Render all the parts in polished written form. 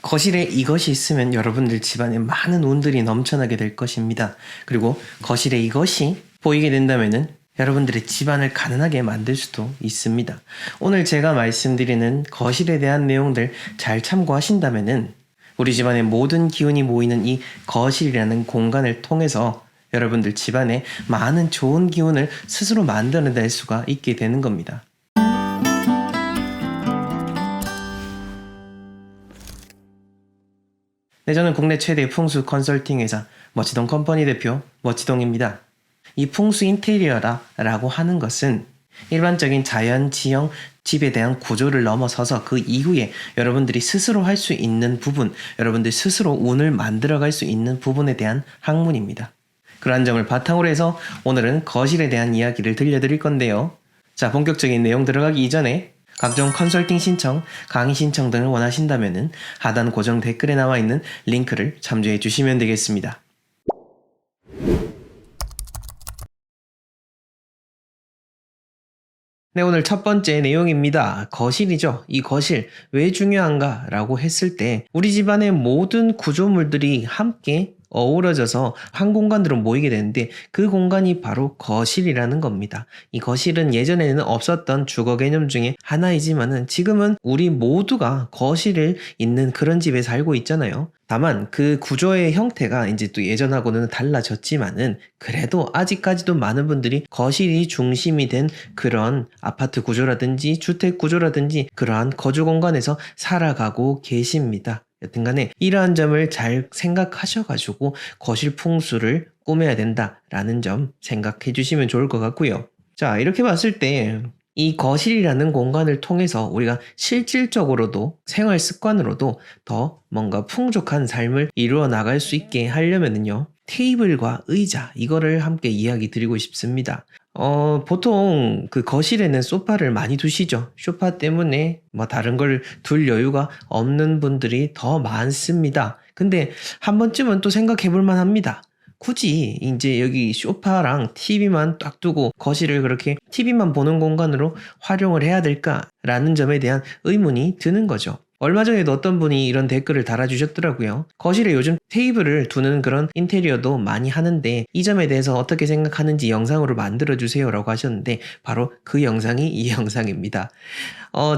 거실에 이것이 있으면 여러분들 집안에 많은 운들이 넘쳐나게 될 것입니다. 그리고 거실에 이것이 보이게 된다면은 여러분들의 집안을 가난하게 만들 수도 있습니다. 오늘 제가 말씀드리는 거실에 대한 내용들 잘 참고하신다면은 우리 집안의 모든 기운이 모이는 이 거실이라는 공간을 통해서 여러분들 집안에 많은 좋은 기운을 스스로 만들어낼 수가 있게 되는 겁니다. 네, 저는 국내 최대 풍수 컨설팅 회사 멋지동 컴퍼니 대표 멋지동입니다. 이 풍수 인테리어라고 하는 것은 일반적인 자연, 지형, 집에 대한 구조를 넘어서서 그 이후에 여러분들이 스스로 할 수 있는 부분, 여러분들 스스로 운을 만들어갈 수 있는 부분에 대한 학문입니다. 그러한 점을 바탕으로 해서 오늘은 거실에 대한 이야기를 들려드릴 건데요. 자, 본격적인 내용 들어가기 이전에 각종 컨설팅 신청, 강의 신청 등을 원하신다면 하단 고정 댓글에 나와 있는 링크를 참조해 주시면 되겠습니다. 네, 오늘 첫 번째 내용입니다. 거실이죠. 이 거실 왜 중요한가 라고 했을 때 우리 집안의 모든 구조물들이 함께 어우러져서 한 공간으로 모이게 되는데 그 공간이 바로 거실이라는 겁니다. 이 거실은 예전에는 없었던 주거 개념 중에 하나이지만은 지금은 우리 모두가 거실을 있는 그런 집에 살고 있잖아요. 다만 그 구조의 형태가 이제 또 예전하고는 달라졌지만은 그래도 아직까지도 많은 분들이 거실이 중심이 된 그런 아파트 구조라든지 주택 구조라든지 그러한 거주 공간에서 살아가고 계십니다. 여튼간에 이러한 점을 잘 생각하셔가지고 거실 풍수를 꾸며야 된다라는 점 생각해 주시면 좋을 것 같고요. 자, 이렇게 봤을 때 이 거실이라는 공간을 통해서 우리가 실질적으로도 생활 습관으로도 더 뭔가 풍족한 삶을 이루어 나갈 수 있게 하려면은요, 테이블과 의자 이거를 함께 이야기 드리고 싶습니다. 보통 그 거실에는 소파를 많이 두시죠. 소파 때문에 뭐 다른 걸 둘 여유가 없는 분들이 더 많습니다. 근데 한 번쯤은 또 생각해 볼 만합니다. 굳이 이제 여기 소파랑 TV만 딱 두고 거실을 그렇게 TV만 보는 공간으로 활용을 해야 될까라는 점에 대한 의문이 드는 거죠. 얼마 전에도 어떤 분이 이런 댓글을 달아주셨더라고요. 거실에 요즘 테이블을 두는 그런 인테리어도 많이 하는데 이 점에 대해서 어떻게 생각하는지 영상으로 만들어주세요 라고 하셨는데 바로 그 영상이 이 영상입니다.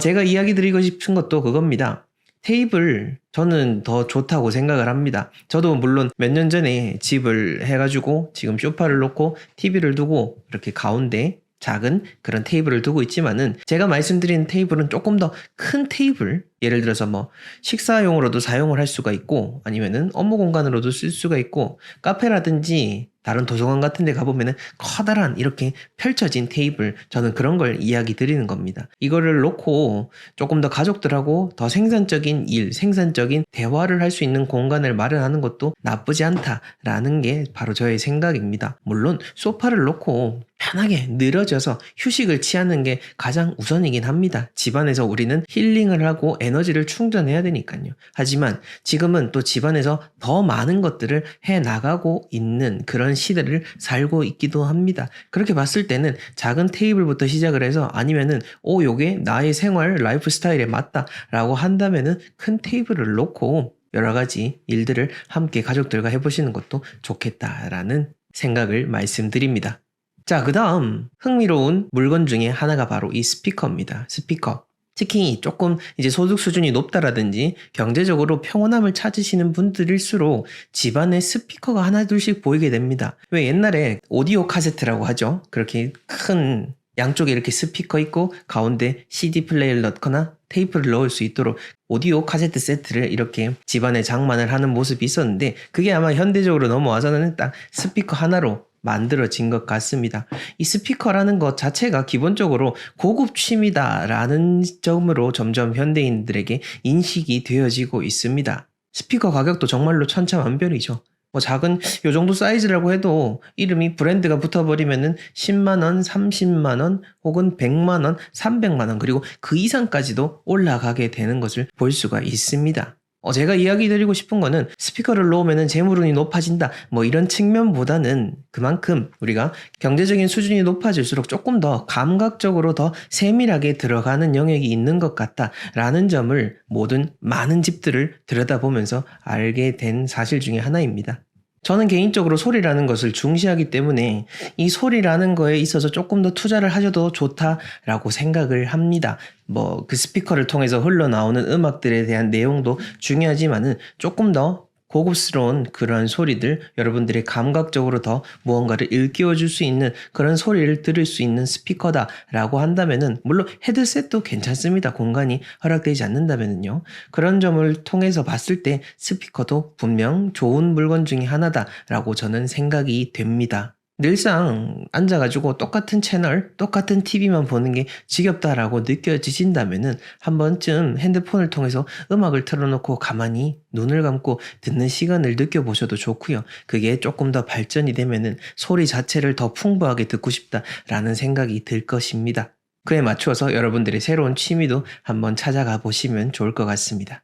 제가 이야기 드리고 싶은 것도 그겁니다. 테이블 저는 더 좋다고 생각을 합니다. 저도 물론 몇 년 전에 집을 해가지고 지금 소파를 놓고 TV를 두고 이렇게 가운데 작은 그런 테이블을 두고 있지만은 제가 말씀드린 테이블은 조금 더 큰 테이블, 예를 들어서 뭐 식사용으로도 사용을 할 수가 있고 아니면은 업무 공간으로도 쓸 수가 있고 카페라든지 다른 도서관 같은 데 가보면은 커다란 이렇게 펼쳐진 테이블, 저는 그런 걸 이야기 드리는 겁니다. 이거를 놓고 조금 더 가족들하고 더 생산적인 일, 생산적인 대화를 할 수 있는 공간을 마련하는 것도 나쁘지 않다라는 게 바로 저의 생각입니다. 물론 소파를 놓고 편하게 늘어져서 휴식을 취하는 게 가장 우선이긴 합니다. 집안에서 우리는 힐링을 하고 에너지를 충전해야 되니까요. 하지만 지금은 또 집안에서 더 많은 것들을 해 나가고 있는 그런 시대를 살고 있기도 합니다. 그렇게 봤을 때는 작은 테이블부터 시작을 해서 아니면은 요게 나의 생활 라이프 스타일에 맞다라고 한다면은 큰 테이블을 놓고 여러 가지 일들을 함께 가족들과 해보시는 것도 좋겠다라는 생각을 말씀드립니다. 자, 그 다음 흥미로운 물건 중에 하나가 바로 이 스피커입니다. 스피커. 특히 조금 이제 소득 수준이 높다라든지 경제적으로 평온함을 찾으시는 분들일수록 집안에 스피커가 하나 둘씩 보이게 됩니다. 왜 옛날에 오디오 카세트라고 하죠. 그렇게 큰 양쪽에 이렇게 스피커 있고 가운데 CD 플레이어를 넣거나 테이프를 넣을 수 있도록 오디오 카세트 세트를 이렇게 집안에 장만을 하는 모습이 있었는데 그게 아마 현대적으로 넘어와서는 딱 스피커 하나로 만들어진 것 같습니다. 이 스피커라는 것 자체가 기본적으로 고급 취미다라는 점으로 점점 현대인들에게 인식이 되어지고 있습니다. 스피커 가격도 정말로 천차만별이죠. 작은 요 정도 사이즈라고 해도 이름이 브랜드가 붙어버리면은 10만원, 30만원, 혹은 100만원, 300만원, 그리고 그 이상까지도 올라가게 되는 것을 볼 수가 있습니다. 제가 이야기 드리고 싶은 거는 스피커를 놓으면 재물운이 높아진다 뭐 이런 측면보다는 그만큼 우리가 경제적인 수준이 높아질수록 조금 더 감각적으로 더 세밀하게 들어가는 영역이 있는 것 같다라는 점을 모든 많은 집들을 들여다보면서 알게 된 사실 중에 하나입니다. 저는 개인적으로 소리라는 것을 중시하기 때문에 이 소리라는 거에 있어서 조금 더 투자를 하셔도 좋다라고 생각을 합니다. 뭐 그 스피커를 통해서 흘러나오는 음악들에 대한 내용도 중요하지만은 조금 더 고급스러운 그런 소리들, 여러분들의 감각적으로 더 무언가를 일깨워 줄 수 있는 그런 소리를 들을 수 있는 스피커다라고 한다면은, 물론 헤드셋도 괜찮습니다. 공간이 허락되지 않는다면은요. 그런 점을 통해서 봤을 때 스피커도 분명 좋은 물건 중에 하나다라고 저는 생각이 됩니다. 늘상 앉아가지고 똑같은 채널, 똑같은 TV만 보는 게 지겹다라고 느껴지신다면은 한 번쯤 핸드폰을 통해서 음악을 틀어놓고 가만히 눈을 감고 듣는 시간을 느껴보셔도 좋고요. 그게 조금 더 발전이 되면은 소리 자체를 더 풍부하게 듣고 싶다라는 생각이 들 것입니다. 그에 맞추어서 여러분들의 새로운 취미도 한번 찾아가 보시면 좋을 것 같습니다.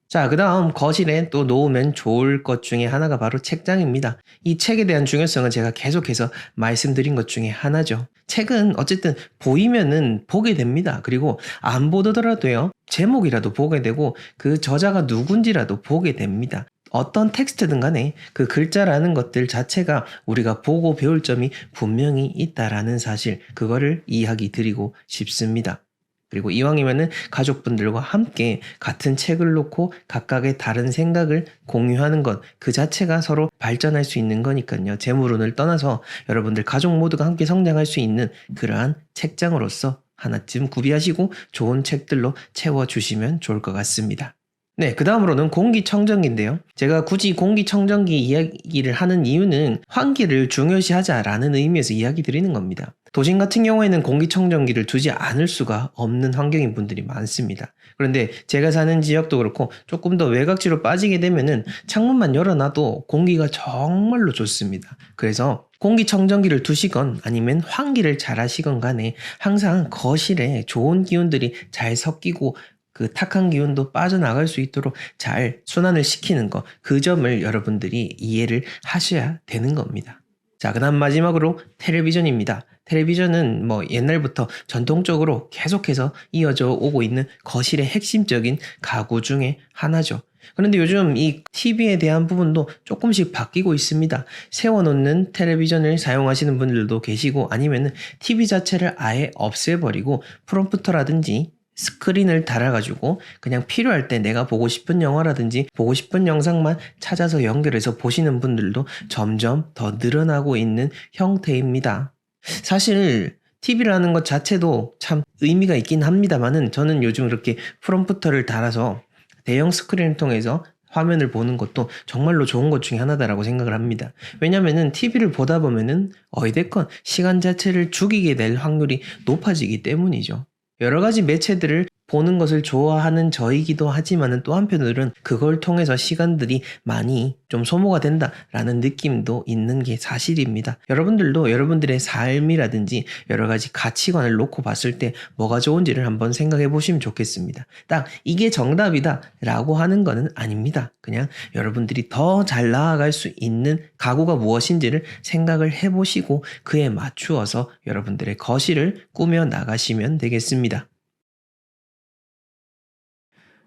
자, 그 다음 거실에 또 놓으면 좋을 것 중에 하나가 바로 책장입니다. 이 책에 대한 중요성은 제가 계속해서 말씀드린 것 중에 하나죠. 책은 어쨌든 보이면은 보게 됩니다. 그리고 안 보더라도요, 제목이라도 보게 되고 그 저자가 누군지라도 보게 됩니다. 어떤 텍스트든 간에 그 글자라는 것들 자체가 우리가 보고 배울 점이 분명히 있다라는 사실, 그거를 이야기 드리고 싶습니다. 그리고 이왕이면은 가족분들과 함께 같은 책을 놓고 각각의 다른 생각을 공유하는 것, 그 자체가 서로 발전할 수 있는 거니까요. 재물운을 떠나서 여러분들 가족 모두가 함께 성장할 수 있는 그러한 책장으로서 하나쯤 구비하시고 좋은 책들로 채워주시면 좋을 것 같습니다. 네, 그 다음으로는 공기청정기인데요. 제가 굳이 공기청정기 이야기를 하는 이유는 환기를 중요시하자라는 의미에서 이야기 드리는 겁니다. 도심 같은 경우에는 공기청정기를 두지 않을 수가 없는 환경인 분들이 많습니다. 그런데 제가 사는 지역도 그렇고 조금 더 외곽지로 빠지게 되면은 창문만 열어놔도 공기가 정말로 좋습니다. 그래서 공기청정기를 두시건 아니면 환기를 잘 하시건 간에 항상 거실에 좋은 기운들이 잘 섞이고 그 탁한 기운도 빠져나갈 수 있도록 잘 순환을 시키는 것, 그 점을 여러분들이 이해를 하셔야 되는 겁니다. 자, 그 다음 마지막으로 텔레비전입니다. 텔레비전은 뭐 옛날부터 전통적으로 계속해서 이어져 오고 있는 거실의 핵심적인 가구 중에 하나죠. 그런데 요즘 이 TV에 대한 부분도 조금씩 바뀌고 있습니다. 세워놓는 텔레비전을 사용하시는 분들도 계시고, 아니면 TV 자체를 아예 없애버리고 프롬프터라든지 스크린을 달아가지고 그냥 필요할 때 내가 보고 싶은 영화라든지 보고 싶은 영상만 찾아서 연결해서 보시는 분들도 점점 더 늘어나고 있는 형태입니다. 사실 TV라는 것 자체도 참 의미가 있긴 합니다만은, 저는 요즘 이렇게 프롬프터를 달아서 대형 스크린을 통해서 화면을 보는 것도 정말로 좋은 것 중에 하나다라고 생각을 합니다. 왜냐면은 TV를 보다 보면은 어찌됐건 시간 자체를 죽이게 될 확률이 높아지기 때문이죠. 여러 가지 매체들을 보는 것을 좋아하는 저이기도 하지만은 또 한편으로는 그걸 통해서 시간들이 많이 좀 소모가 된다라는 느낌도 있는 게 사실입니다. 여러분들도 여러분들의 삶이라든지 여러 가지 가치관을 놓고 봤을 때 뭐가 좋은지를 한번 생각해 보시면 좋겠습니다. 딱 이게 정답이다라고 하는 거는 아닙니다. 그냥 여러분들이 더 잘 나아갈 수 있는 가구가 무엇인지를 생각을 해보시고 그에 맞추어서 여러분들의 거실을 꾸며 나가시면 되겠습니다.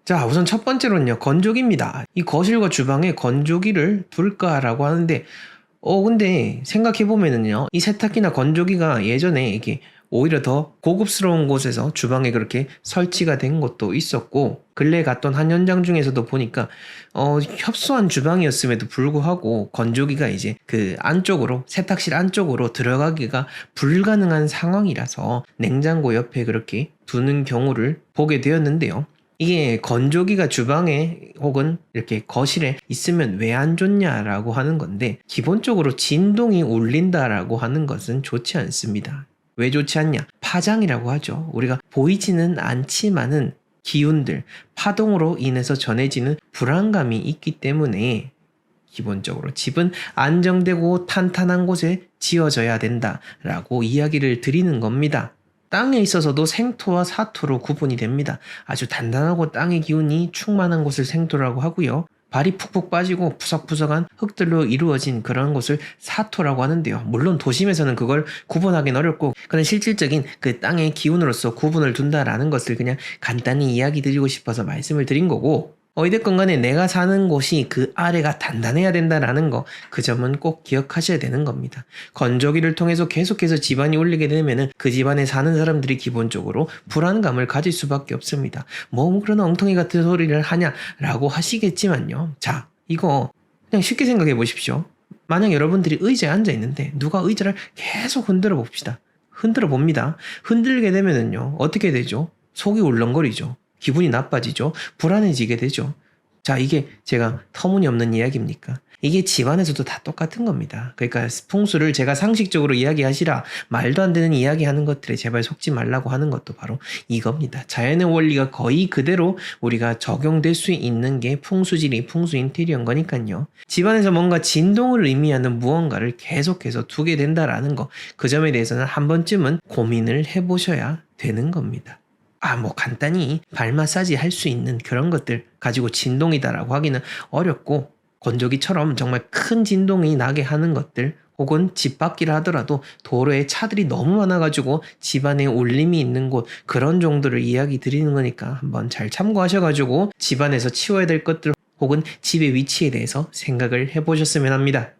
자, 우선 첫 번째로는요, 건조기입니다. 이 거실과 주방에 건조기를 둘까라고 하는데, 근데 생각해보면은요, 이 세탁기나 건조기가 예전에 이게 오히려 더 고급스러운 곳에서 주방에 그렇게 설치가 된 것도 있었고, 근래 갔던 한 현장 중에서도 보니까, 협소한 주방이었음에도 불구하고 건조기가 이제 그 안쪽으로, 세탁실 안쪽으로 들어가기가 불가능한 상황이라서 냉장고 옆에 그렇게 두는 경우를 보게 되었는데요. 이게 건조기가 주방에 혹은 이렇게 거실에 있으면 왜 안 좋냐라고 하는 건데, 기본적으로 진동이 울린다라고 하는 것은 좋지 않습니다. 왜 좋지 않냐? 파장이라고 하죠. 우리가 보이지는 않지만은 기운들, 파동으로 인해서 전해지는 불안감이 있기 때문에 기본적으로 집은 안정되고 탄탄한 곳에 지어져야 된다라고 이야기를 드리는 겁니다. 땅에 있어서도 생토와 사토로 구분이 됩니다. 아주 단단하고 땅의 기운이 충만한 곳을 생토라고 하고요. 발이 푹푹 빠지고 푸석푸석한 흙들로 이루어진 그런 곳을 사토라고 하는데요. 물론 도심에서는 그걸 구분하기는 어렵고 그런 실질적인 그 땅의 기운으로서 구분을 둔다라는 것을 그냥 간단히 이야기 드리고 싶어서 말씀을 드린 거고, 어찌됐건 간에 내가 사는 곳이 그 아래가 단단해야 된다라는 거, 그 점은 꼭 기억하셔야 되는 겁니다. 건조기를 통해서 계속해서 집안이 올리게 되면은 그 집안에 사는 사람들이 기본적으로 불안감을 가질 수밖에 없습니다. 뭐 그런 엉덩이 같은 소리를 하냐라고 하시겠지만요. 자, 이거 그냥 쉽게 생각해 보십시오. 만약 여러분들이 의자에 앉아 있는데 누가 의자를 계속 흔들어 봅시다. 흔들어 봅니다. 흔들게 되면은요, 어떻게 되죠? 속이 울렁거리죠. 기분이 나빠지죠. 불안해지게 되죠. 자, 이게 제가 터무니없는 이야기입니까? 이게 집안에서도 다 똑같은 겁니다. 그러니까 풍수를 제가 상식적으로 이야기하시라, 말도 안 되는 이야기하는 것들에 제발 속지 말라고 하는 것도 바로 이겁니다. 자연의 원리가 거의 그대로 우리가 적용될 수 있는 게 풍수지리, 풍수 인테리어인 거니까요. 집안에서 뭔가 진동을 의미하는 무언가를 계속해서 두게 된다라는 거, 그 점에 대해서는 한 번쯤은 고민을 해보셔야 되는 겁니다. 뭐 간단히 발 마사지 할 수 있는 그런 것들 가지고 진동이다라고 하기는 어렵고, 건조기처럼 정말 큰 진동이 나게 하는 것들, 혹은 집 밖이라 하더라도 도로에 차들이 너무 많아가지고 집안에 울림이 있는 곳, 그런 정도를 이야기 드리는 거니까 한번 잘 참고하셔가지고 집안에서 치워야 될 것들 혹은 집의 위치에 대해서 생각을 해보셨으면 합니다.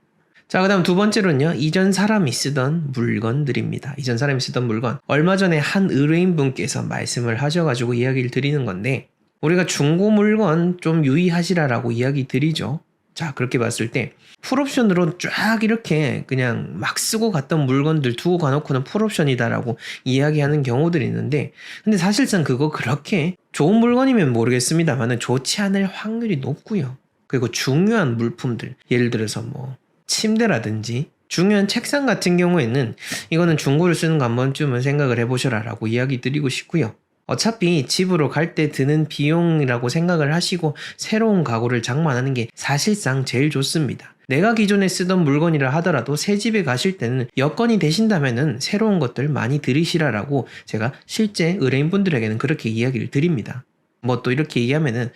자, 그 다음 두 번째로는요, 이전 사람이 쓰던 물건들입니다. 이전 사람이 쓰던 물건. 얼마 전에 한 의뢰인분께서 말씀을 하셔가지고 이야기를 드리는 건데, 우리가 중고 물건 좀 유의하시라라고 이야기 드리죠. 자, 그렇게 봤을 때 풀옵션으로 쫙 이렇게 그냥 막 쓰고 갔던 물건들 두고 가놓고는 풀옵션이다라고 이야기하는 경우들이 있는데, 근데 사실상 그거 그렇게 좋은 물건이면 모르겠습니다만은 좋지 않을 확률이 높고요. 그리고 중요한 물품들, 예를 들어서 뭐 침대라든지 중요한 책상 같은 경우에는 이거는 중고를 쓰는 거 한 번쯤은 생각을 해보셔라 라고 이야기 드리고 싶고요. 어차피 집으로 갈 때 드는 비용이라고 생각을 하시고 새로운 가구를 장만하는 게 사실상 제일 좋습니다. 내가 기존에 쓰던 물건이라 하더라도 새 집에 가실 때는 여건이 되신다면은 새로운 것들 많이 들이시라라고 제가 실제 의뢰인분들에게는 그렇게 이야기를 드립니다. 뭐 또 이렇게 얘기하면은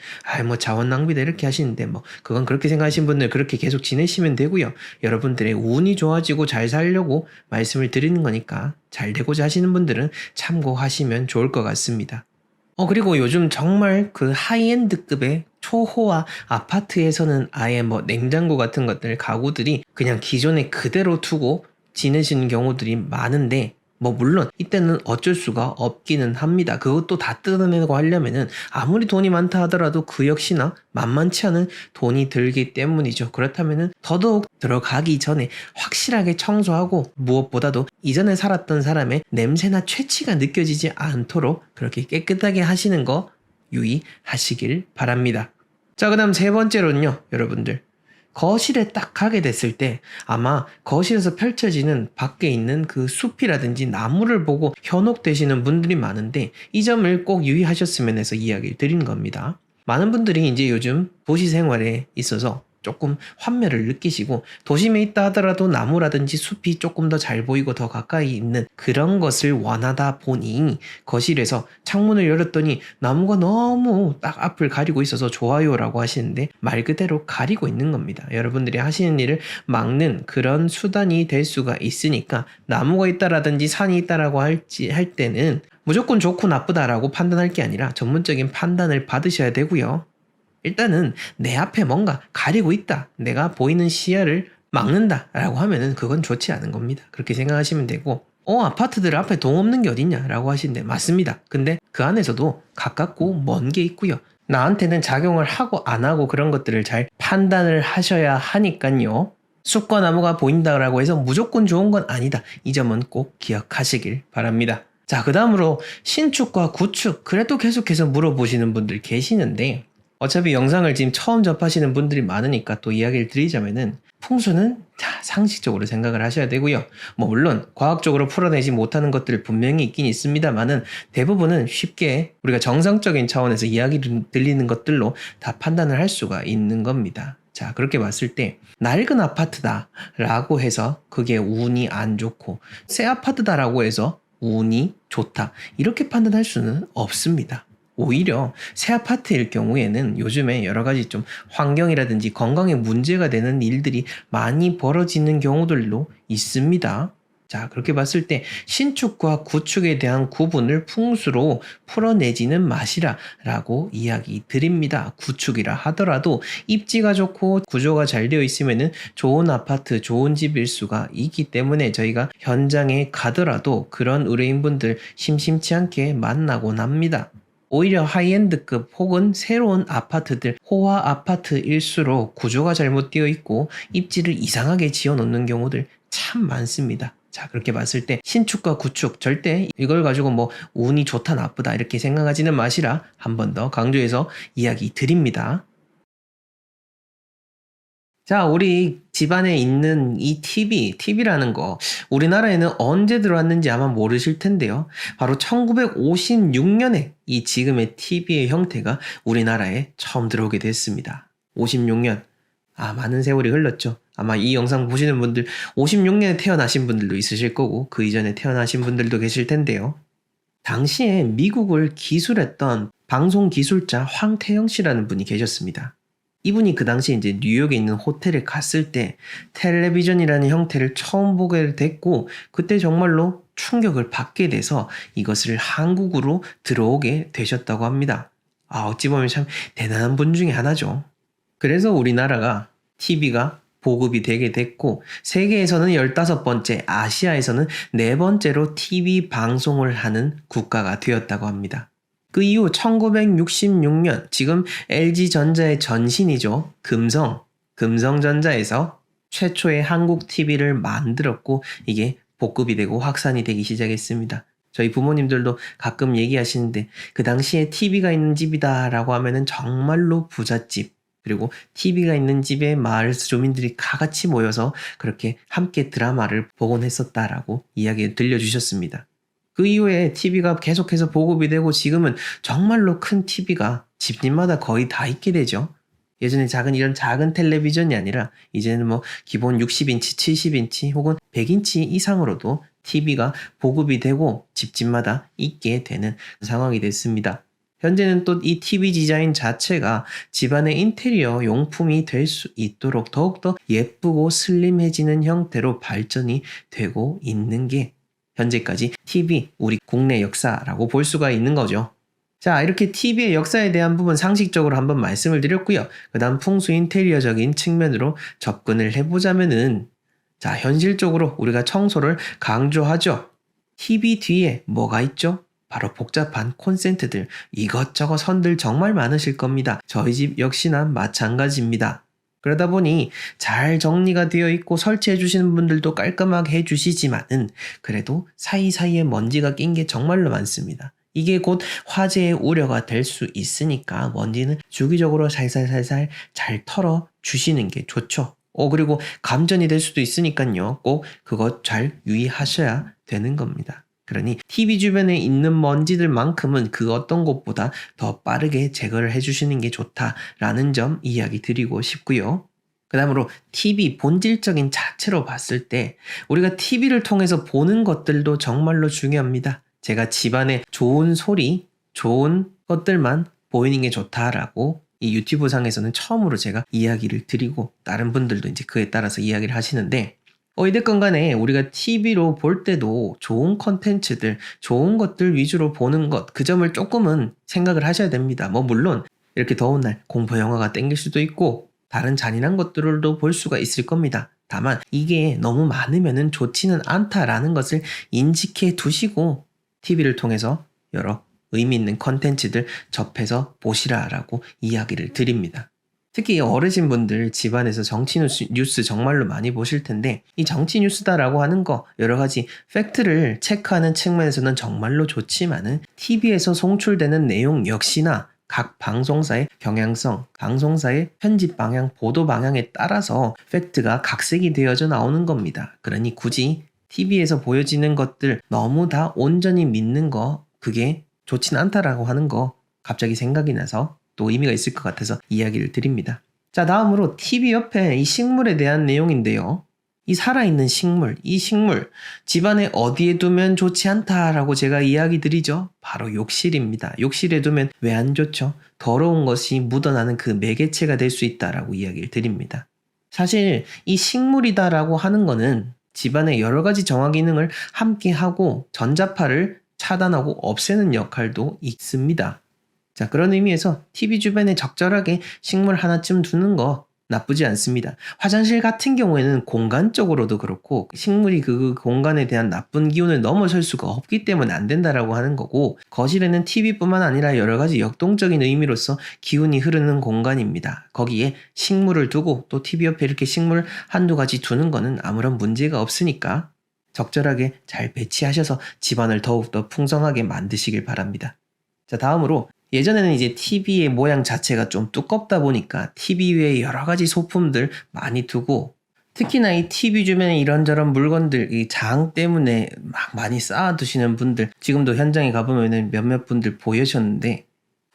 뭐 자원 낭비다 이렇게 하시는데, 뭐 그건 그렇게 생각하시는 분들 그렇게 계속 지내시면 되고요. 여러분들의 운이 좋아지고 잘 살려고 말씀을 드리는 거니까 잘 되고자 하시는 분들은 참고하시면 좋을 것 같습니다. 그리고 요즘 정말 그 하이엔드급의 초호화 아파트에서는 아예 뭐 냉장고 같은 것들, 가구들이 그냥 기존에 그대로 두고 지내시는 경우들이 많은데, 뭐 물론 이때는 어쩔 수가 없기는 합니다. 그것도 다 뜯어내고 하려면은 아무리 돈이 많다 하더라도 그 역시나 만만치 않은 돈이 들기 때문이죠. 그렇다면은 더더욱 들어가기 전에 확실하게 청소하고, 무엇보다도 이전에 살았던 사람의 냄새나 취취가 느껴지지 않도록 그렇게 깨끗하게 하시는 거 유의하시길 바랍니다. 자, 그 다음 세 번째로는요, 여러분들. 거실에 딱 가게 됐을 때 아마 거실에서 펼쳐지는 밖에 있는 그 숲이라든지 나무를 보고 현혹되시는 분들이 많은데, 이 점을 꼭 유의하셨으면 해서 이야기를 드리는 겁니다. 많은 분들이 이제 요즘 도시 생활에 있어서 조금 환멸을 느끼시고, 도심에 있다 하더라도 나무라든지 숲이 조금 더 잘 보이고 더 가까이 있는 그런 것을 원하다 보니 거실에서 창문을 열었더니 나무가 너무 딱 앞을 가리고 있어서 좋아요라고 하시는데, 말 그대로 가리고 있는 겁니다. 여러분들이 하시는 일을 막는 그런 수단이 될 수가 있으니까, 나무가 있다라든지 산이 있다라고 할 때는 무조건 좋고 나쁘다라고 판단할 게 아니라 전문적인 판단을 받으셔야 되고요. 일단은 내 앞에 뭔가 가리고 있다, 내가 보이는 시야를 막는다 라고 하면은 그건 좋지 않은 겁니다. 그렇게 생각하시면 되고, 아파트들 앞에 동 없는 게 어딨냐 라고 하시는데, 맞습니다. 근데 그 안에서도 가깝고 먼 게 있고요. 나한테는 작용을 하고 안 하고 그런 것들을 잘 판단을 하셔야 하니까요. 숲과 나무가 보인다라고 해서 무조건 좋은 건 아니다, 이 점은 꼭 기억하시길 바랍니다. 자, 그 다음으로 신축과 구축, 그래도 계속해서 물어보시는 분들 계시는데, 어차피 영상을 지금 처음 접하시는 분들이 많으니까 또 이야기를 드리자면은, 풍수는 상식적으로 생각을 하셔야 되고요. 뭐 물론 과학적으로 풀어내지 못하는 것들 분명히 있긴 있습니다만은, 대부분은 쉽게 우리가 정상적인 차원에서 이야기를 들리는 것들로 다 판단을 할 수가 있는 겁니다. 자, 그렇게 봤을 때 낡은 아파트다 라고 해서 그게 운이 안 좋고, 새 아파트다 라고 해서 운이 좋다. 이렇게 판단할 수는 없습니다. 오히려 새 아파트일 경우에는 요즘에 여러 가지 좀 환경이라든지 건강에 문제가 되는 일들이 많이 벌어지는 경우들도 있습니다. 자, 그렇게 봤을 때 신축과 구축에 대한 구분을 풍수로 풀어내지는 마시라 라고 이야기 드립니다. 구축이라 하더라도 입지가 좋고 구조가 잘 되어 있으면 좋은 아파트, 좋은 집일 수가 있기 때문에 저희가 현장에 가더라도 그런 의뢰인분들 심심치 않게 만나곤 합니다. 오히려 하이엔드급 혹은 새로운 아파트들, 호화 아파트일수록 구조가 잘못되어 있고 입지를 이상하게 지어 놓는 경우들 참 많습니다. 자, 그렇게 봤을 때 신축과 구축 절대 이걸 가지고 뭐 운이 좋다 나쁘다 이렇게 생각하지는 마시라 한 번 더 강조해서 이야기 드립니다. 자, 우리 집안에 있는 이 TV라는 거 우리나라에는 언제 들어왔는지 아마 모르실 텐데요. 바로 1956년에 이 지금의 TV의 형태가 우리나라에 처음 들어오게 됐습니다. 56년. 많은 세월이 흘렀죠. 아마 이 영상 보시는 분들 56년에 태어나신 분들도 있으실 거고 그 이전에 태어나신 분들도 계실 텐데요. 당시에 미국을 기술했던 방송 기술자 황태영 씨라는 분이 계셨습니다. 이분이 그 당시 이제 뉴욕에 있는 호텔에 갔을 때 텔레비전이라는 형태를 처음 보게 됐고 그때 정말로 충격을 받게 돼서 이것을 한국으로 들어오게 되셨다고 합니다. 어찌 보면 참 대단한 분 중에 하나죠. 그래서 우리나라가 TV가 보급이 되게 됐고 세계에서는 15번째, 아시아에서는 4번째로 TV 방송을 하는 국가가 되었다고 합니다. 그 이후 1966년 지금 LG전자의 전신이죠. 금성전자에서 최초의 한국 TV를 만들었고 이게 보급이 되고 확산이 되기 시작했습니다. 저희 부모님들도 가끔 얘기하시는데 그 당시에 TV가 있는 집이다라고 하면은 정말로 부잣집 그리고 TV가 있는 집에 마을 주민들이 다 같이 모여서 그렇게 함께 드라마를 보곤 했었다라고 이야기 들려주셨습니다. 그 이후에 TV가 계속해서 보급이 되고 지금은 정말로 큰 TV가 집집마다 거의 다 있게 되죠. 예전에 이런 작은 텔레비전이 아니라 이제는 뭐 기본 60인치, 70인치 혹은 100인치 이상으로도 TV가 보급이 되고 집집마다 있게 되는 상황이 됐습니다. 현재는 또 이 TV 디자인 자체가 집안의 인테리어 용품이 될 수 있도록 더욱더 예쁘고 슬림해지는 형태로 발전이 되고 있는 게 현재까지 TV 우리 국내 역사라고 볼 수가 있는 거죠. 자, 이렇게 TV의 역사에 대한 부분 상식적으로 한번 말씀을 드렸고요. 그 다음 풍수 인테리어적인 측면으로 접근을 해보자면은 자, 현실적으로 우리가 청소를 강조하죠. TV 뒤에 뭐가 있죠? 바로 복잡한 콘센트들, 이것저것 선들 정말 많으실 겁니다. 저희 집 역시나 마찬가지입니다. 그러다 보니 잘 정리가 되어 있고 설치해 주시는 분들도 깔끔하게 해 주시지만은 그래도 사이사이에 먼지가 낀 게 정말로 많습니다. 이게 곧 화재의 우려가 될 수 있으니까 먼지는 주기적으로 살살살살 잘 털어 주시는 게 좋죠. 그리고 감전이 될 수도 있으니까요. 꼭 그것 잘 유의하셔야 되는 겁니다. 그러니 TV 주변에 있는 먼지들만큼은 그 어떤 곳보다 더 빠르게 제거를 해주시는 게 좋다라는 점 이야기 드리고 싶고요. 그 다음으로 TV 본질적인 자체로 봤을 때 우리가 TV를 통해서 보는 것들도 정말로 중요합니다. 제가 집안에 좋은 소리, 좋은 것들만 보이는 게 좋다라고 이 유튜브 상에서는 처음으로 제가 이야기를 드리고 다른 분들도 이제 그에 따라서 이야기를 하시는데 어찌됐건 간에 우리가 TV로 볼 때도 좋은 컨텐츠들, 좋은 것들 위주로 보는 것, 그 점을 조금은 생각을 하셔야 됩니다. 물론 이렇게 더운 날 공포 영화가 땡길 수도 있고 다른 잔인한 것들도 볼 수가 있을 겁니다. 다만 이게 너무 많으면 좋지는 않다라는 것을 인식해 두시고 TV를 통해서 여러 의미 있는 컨텐츠들 접해서 보시라라고 이야기를 드립니다. 특히 어르신분들 집안에서 정치 뉴스 정말로 많이 보실 텐데 이 정치 뉴스다라고 하는 거 여러 가지 팩트를 체크하는 측면에서는 정말로 좋지만은 TV에서 송출되는 내용 역시나 각 방송사의 경향성, 방송사의 편집 방향, 보도 방향에 따라서 팩트가 각색이 되어져 나오는 겁니다. 그러니 굳이 TV에서 보여지는 것들 너무 다 온전히 믿는 거 그게 좋진 않다라고 하는 거 갑자기 생각이 나서 또 의미가 있을 것 같아서 이야기를 드립니다. 자, 다음으로 TV 옆에 이 식물에 대한 내용인데요. 이 살아있는 식물, 이 식물, 집안에 어디에 두면 좋지 않다라고 제가 이야기 드리죠. 바로 욕실입니다. 욕실에 두면 왜 안 좋죠? 더러운 것이 묻어나는 그 매개체가 될 수 있다라고 이야기를 드립니다. 사실 이 식물이다라고 하는 거는 집안의 여러 가지 정화 기능을 함께 하고 전자파를 차단하고 없애는 역할도 있습니다. 자, 그런 의미에서 TV 주변에 적절하게 식물 하나쯤 두는 거 나쁘지 않습니다. 화장실 같은 경우에는 공간적으로도 그렇고 식물이 그 공간에 대한 나쁜 기운을 넘어설 수가 없기 때문에 안 된다라고 하는 거고, 거실에는 TV뿐만 아니라 여러 가지 역동적인 의미로서 기운이 흐르는 공간입니다. 거기에 식물을 두고 또 TV 옆에 이렇게 식물 한두 가지 두는 거는 아무런 문제가 없으니까 적절하게 잘 배치하셔서 집안을 더욱더 풍성하게 만드시길 바랍니다. 자, 다음으로 예전에는 이제 TV의 모양 자체가 좀 두껍다 보니까 TV 위에 여러 가지 소품들 많이 두고, 특히나 이 TV 주변에 이런저런 물건들, 이 장 때문에 막 많이 쌓아두시는 분들, 지금도 현장에 가보면 몇몇 분들 보이셨는데,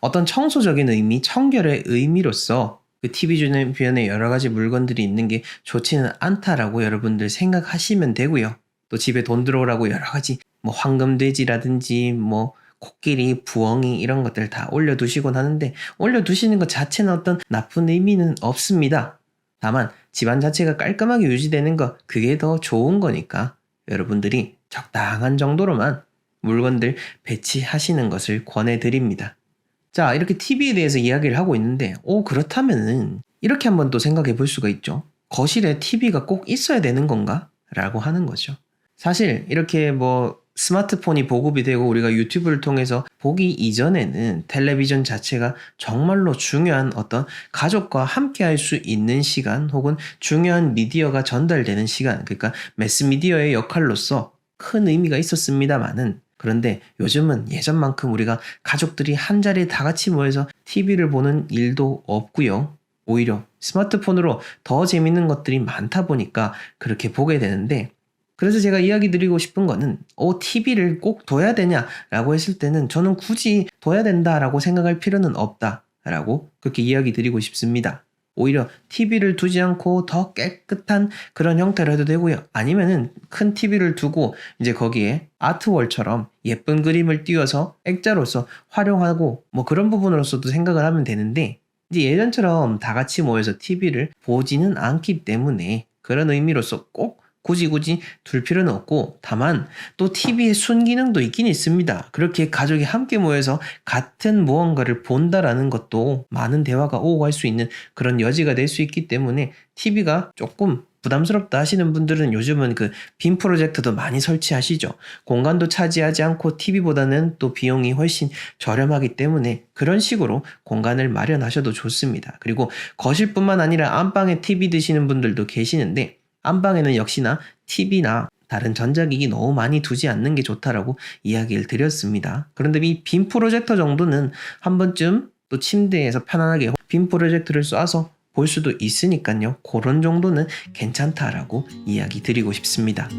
어떤 청소적인 의미, 청결의 의미로서 그 TV 주변에 여러 가지 물건들이 있는 게 좋지는 않다라고 여러분들 생각하시면 되고요. 또 집에 돈 들어오라고 여러 가지 뭐 황금돼지라든지 뭐 코끼리, 부엉이 이런 것들 다 올려두시곤 하는데, 올려두시는 것 자체는 어떤 나쁜 의미는 없습니다. 다만 집안 자체가 깔끔하게 유지되는 것, 그게 더 좋은 거니까 여러분들이 적당한 정도로만 물건들 배치하시는 것을 권해드립니다. 자, 이렇게 TV에 대해서 이야기를 하고 있는데, 그렇다면은 이렇게 한번 또 생각해 볼 수가 있죠. 거실에 TV가 꼭 있어야 되는 건가? 라고 하는 거죠. 사실 이렇게 뭐 스마트폰이 보급이 되고 우리가 유튜브를 통해서 보기 이전에는 텔레비전 자체가 정말로 중요한 어떤 가족과 함께 할 수 있는 시간, 혹은 중요한 미디어가 전달되는 시간, 그러니까 매스미디어의 역할로서 큰 의미가 있었습니다만은, 그런데 요즘은 예전만큼 우리가 가족들이 한 자리에 다 같이 모여서 TV를 보는 일도 없고요. 오히려 스마트폰으로 더 재밌는 것들이 많다 보니까 그렇게 보게 되는데, 그래서 제가 이야기 드리고 싶은 거는 TV를 꼭 둬야 되냐라고 했을 때는 저는 굳이 둬야 된다라고 생각할 필요는 없다라고 그렇게 이야기 드리고 싶습니다. 오히려 TV를 두지 않고 더 깨끗한 그런 형태로 해도 되고요. 아니면은 큰 TV를 두고 이제 거기에 아트월처럼 예쁜 그림을 띄워서 액자로서 활용하고 뭐 그런 부분으로서도 생각을 하면 되는데, 이제 예전처럼 다 같이 모여서 TV를 보지는 않기 때문에 그런 의미로서 꼭 굳이 둘 필요는 없고, 다만 또 TV의 순기능도 있긴 있습니다. 그렇게 가족이 함께 모여서 같은 무언가를 본다라는 것도 많은 대화가 오고 갈 수 있는 그런 여지가 될 수 있기 때문에, TV가 조금 부담스럽다 하시는 분들은 요즘은 그 빔 프로젝터도 많이 설치하시죠. 공간도 차지하지 않고 TV보다는 또 비용이 훨씬 저렴하기 때문에 그런 식으로 공간을 마련하셔도 좋습니다. 그리고 거실뿐만 아니라 안방에 TV 드시는 분들도 계시는데, 안방에는 역시나 TV나 다른 전자기기 너무 많이 두지 않는 게 좋다라고 이야기를 드렸습니다. 그런데 이 빔 프로젝터 정도는 한 번쯤 또 침대에서 편안하게 빔 프로젝터를 쏴서 볼 수도 있으니까요. 그런 정도는 괜찮다라고 이야기 드리고 싶습니다.